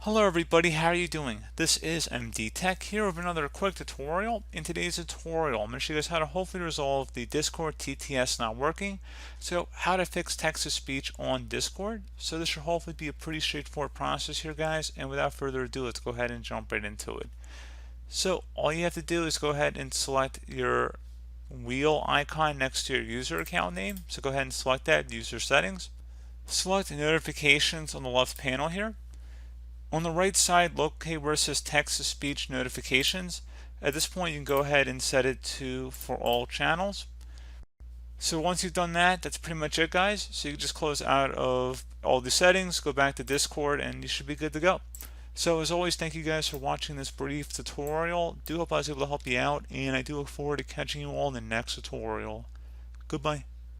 Hello everybody, how are you doing? This is MD Tech here with another quick tutorial. In today's tutorial, I'm going to show you guys how to hopefully resolve the Discord TTS not working. So how to fix text-to-speech on Discord. So this should hopefully be a pretty straightforward process here, guys. And without further ado, let's go ahead and jump right into it. So all you have to do is go ahead and select your wheel icon next to your user account name. So go ahead and select that, user settings. Select notifications on the left panel here. On the right side, locate where it says text-to-speech notifications. At this point, you can go ahead and set it to for all channels. So once you've done that, that's pretty much it, guys. So you can just close out of all the settings, go back to Discord, and you should be good to go. So as always, thank you guys for watching this brief tutorial. Do hope I was able to help you out, and I do look forward to catching you all in the next tutorial. Goodbye.